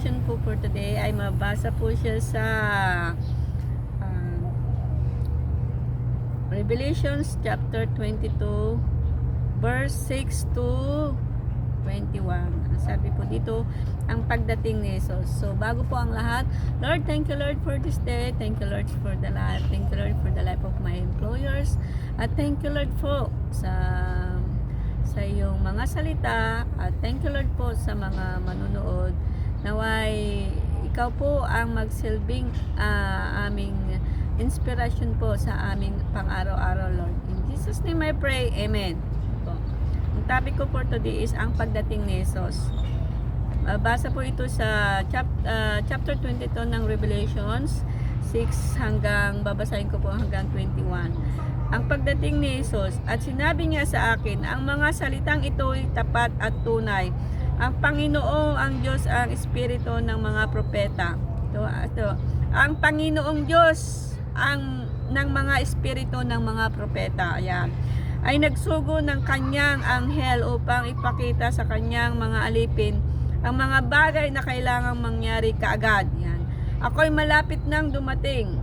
devotion po for today ay mabasa po siya sa uh, Revelations chapter 22 verse 6 to 21. Sabi po dito, ang pagdating ni Jesus. So, bago po ang lahat, Lord, thank you Lord for this day. Thank you Lord for the life. Thank you Lord for the life of my employers. At thank you Lord po sa iyong mga salita. At thank you Lord po sa mga manunood. Naway, ikaw po ang magsilbing aming inspiration po sa aming pang-araw-araw, Lord. In Jesus' name I pray. Amen. Ang topic ko for today is ang pagdating ni Jesus. Basa po ito sa chapter 22 ng Revelations 6 hanggang, babasahin ko po hanggang 21. Ang pagdating ni Jesus, at sinabi niya sa akin, ang mga salitang ito ay tapat at tunay. Ang Panginoong, ang Diyos, ang Espiritu ng mga propeta. Ito. Ang Panginoong Diyos ng mga espiritu ng mga propeta. Ayan. Ay nagsugo ng kanyang anghel upang ipakita sa kanyang mga alipin ang mga bagay na kailangang mangyari kaagad. Yan. Ako'y malapit nang dumating.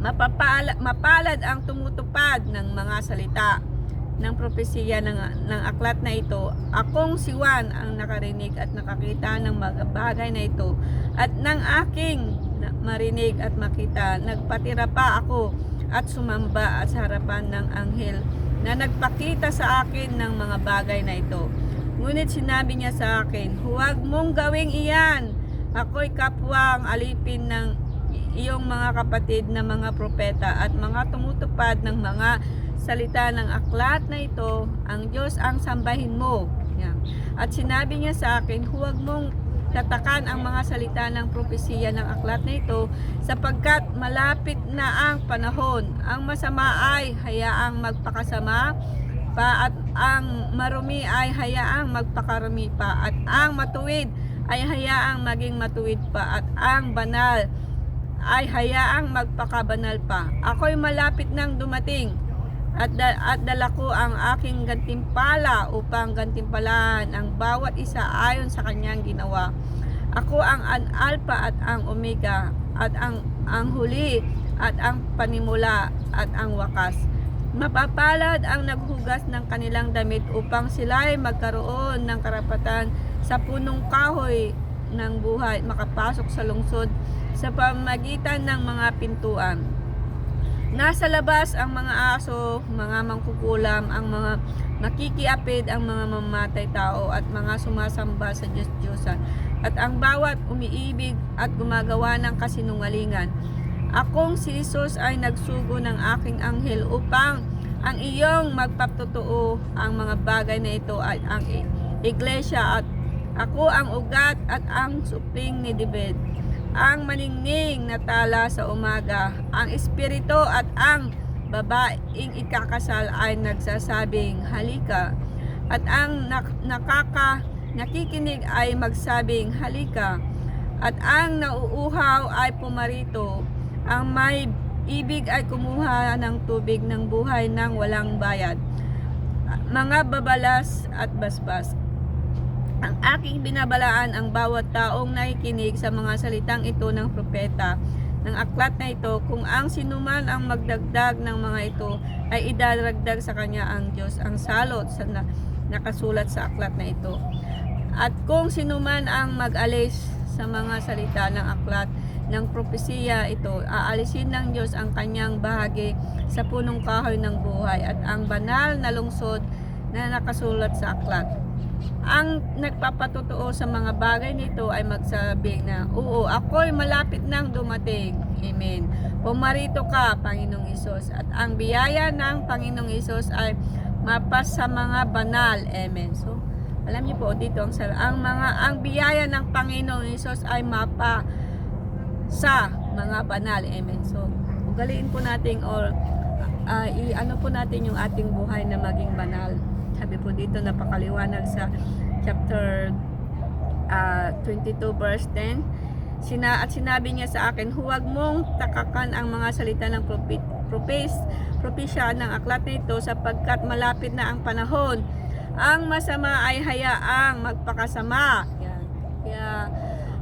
Mapalad ang tumutupad ng mga salita ng propesiya ng aklat na ito. Akong si Juan ang nakarinig at nakakita ng mga bagay na ito. At nang aking marinig at makita, nagpatira pa ako at sumamba at sa harapan ng anghel na nagpakita sa akin ng mga bagay na ito. Ngunit sinabi niya sa akin, huwag mong gawing iyan. Ako'y kapwang alipin ng iyong mga kapatid na mga propeta at mga tumutupad ng mga salita ng aklat na ito. Ang Diyos ang sambahin mo. Yan. At sinabi niya sa akin, huwag mong tatakan ang mga salita ng propesiya ng aklat na ito sapagkat malapit na ang panahon. Ang masama ay hayaang magpakasama pa at ang marumi ay hayaang magpakarumi pa at ang matuwid ay hayaang maging matuwid pa at ang banal ay hayaang magpakabanal pa. Ako'y malapit nang dumating at dala ko ang aking gantimpala upang gantimpalaan ang bawat isa ayon sa kanyang ginawa. Ako ang Alpha at ang Omega at ang huli at ang panimula at ang wakas. Mapapalad ang naghugas ng kanilang damit upang sila'y magkaroon ng karapatan sa punong kahoy ng buhay makapasok sa lungsod sa pamagitan ng mga pintuan. Nasa labas ang mga aso, mga mangkukulam, ang mga nakikiapid, ang mga mamatay tao at mga sumasamba sa Diyos-Diyosan at ang bawat umiibig at gumagawa ng kasinungalingan. Akong si Jesus ay nagsugo ng aking anghel upang ang iyong magpaptotoo ang mga bagay na ito ay ang iglesia at ako ang ugat at ang supling ni David. Ang maningning na tala sa umaga, ang espiritu at ang babaeng ikakasal ay nagsasabing halika at ang nakikinig ay magsabing halika at ang nauuhaw ay pumarito. Ang may ibig ay kumuha ng tubig ng buhay ng walang bayad. Mga babalas at basbas. Ang aking binabalaan ang bawat taong nakikinig sa mga salitang ito ng propeta ng aklat na ito, kung ang sinuman ang magdagdag ng mga ito ay idaragdag sa kanya ang Diyos ang salot sa nakasulat sa aklat na ito. At kung sinuman ang mag-alis sa mga salita ng aklat ng propesiya ito, aalisin ng Diyos ang kanyang bahagi sa punong kahoy ng buhay at ang banal na lungsod na nakasulat sa aklat. Ang nagpapatotoo sa mga bagay nito ay magsabi na, oo, ako'y malapit nang dumating. Amen. Pumarito ka, Panginoong Hesus, at ang biyaya ng Panginoong Hesus ay mapas sa mga banal. Amen. So, alam niyo po dito ang biyaya ng Panginoong Hesus ay mapa sa mga banal. Amen. So, ugaliin po natin or ano po natin yung ating buhay na maging banal. Sabi po dito, napakaliwanag sa chapter 22 verse 10. At sinabi niya sa akin, huwag mong takakan ang mga salita ng propesya ng aklat nito sapagkat malapit na ang panahon. Ang masama ay hayaang magpakasama. Yan. Kaya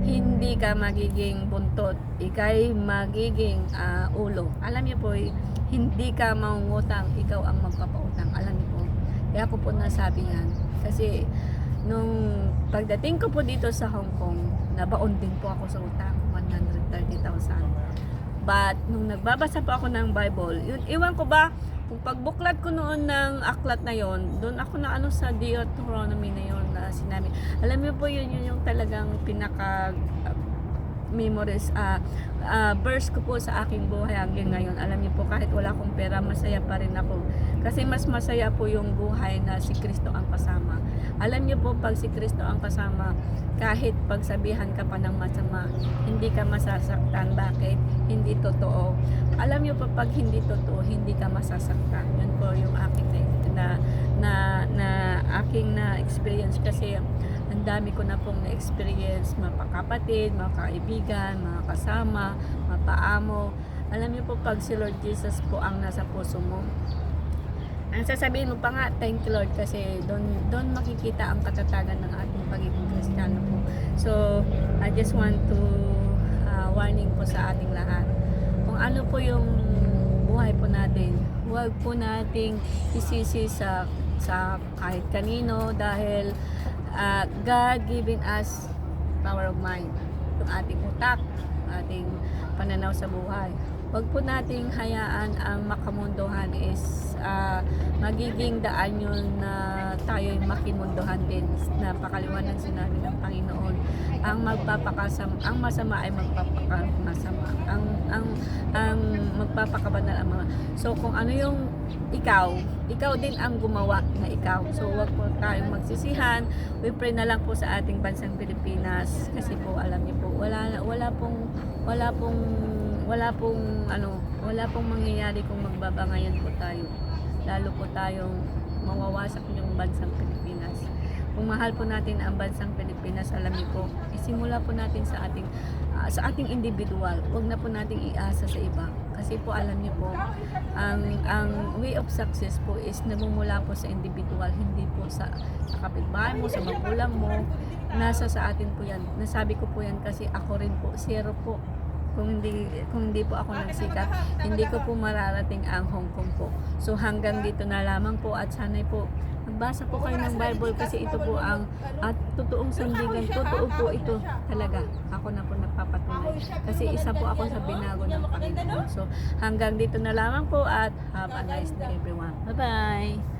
hindi ka magiging buntot, ikay magiging ulo. Alam niyo po, hindi ka mangungutang, ikaw ang magpapautang. Alam niyo po, kaya ko po nasabi yan. Kasi nung pagdating ko po dito sa Hong Kong, nabaon din po ako sa utang, 130,000. But nung nagbabasa po ako ng Bible, yun, iwan ko ba, kung pagbuklat ko noon ng aklat na yon, doon ako na ano sa Deuteronomy na yon na sinabi. Alam niyo po yun yung talagang pinaka memories, verse ko po sa aking buhay hanggang ngayon. Alam niyo po, kahit wala akong pera, masaya pa rin ako. Kasi mas masaya po yung buhay na si Kristo ang kasama. Alam niyo po, pag si Kristo ang kasama, kahit pagsabihan ka pa ng masama, hindi ka masasaktan. Bakit? Hindi totoo. Alam niyo po, pag hindi totoo, hindi ka masasaktan. Yun po yung aking aking na experience, kasi ang dami ko na pong na-experience, mapakapatid, mga kaibigan, mga kasama, mapaamo. Alam niyo po, pag si Lord Jesus po ang nasa puso mo, ang sasabihin mo pa nga, thank you Lord, kasi doon makikita ang katatagan ng ating pagiging Kristiyano po. So, I just want to warning po sa ating lahat. Kung ano po yung buhay po natin, huwag po nating isisi sa kahit kanino, dahil God giving us power of mind, yung ating utak, ating pananaw sa buhay. Huwag po nating hayaan ang makamunduhan is magiging daan yun na tayo'y makimunduhan din. Napakaliwanag sinabi ng Panginoon, ang masama ay magpapamasama, ang magpapakabanal ang mga. So kung ano yung ikaw din ang gumawa na ikaw. So wag po tayong magsisihan. We pray na lang po sa ating bansang Pilipinas, kasi po alam niyo po, wala pong mangyayari kung magbabangayan po tayo. Lalo po tayong mawawasak yung bansang Pilipinas. Kung mahal po natin ang bansang Pilipinas, alam niyo po, isimula po natin sa ating individual. Huwag na po nating iasa sa iba. Kasi po alam niyo po, ang way of success po is namumula po sa individual, hindi po sa kapitbahay mo, sa magulang mo. Nasa sa atin po yan. Nasabi ko po yan kasi ako rin po, zero po. Kung hindi po ako nagsikap, hindi ko po mararating ang Hong Kong po. So hanggang dito na lamang po, at sanay po magbasa po kayo ng Bible, kasi ito po ang totoong sandigan. Totoo po ito talaga. Ako na po nagpapatunay. Kasi isa po ako sa binago ng Panginoon. So hanggang dito na lamang po, at have a nice day everyone. Bye-bye!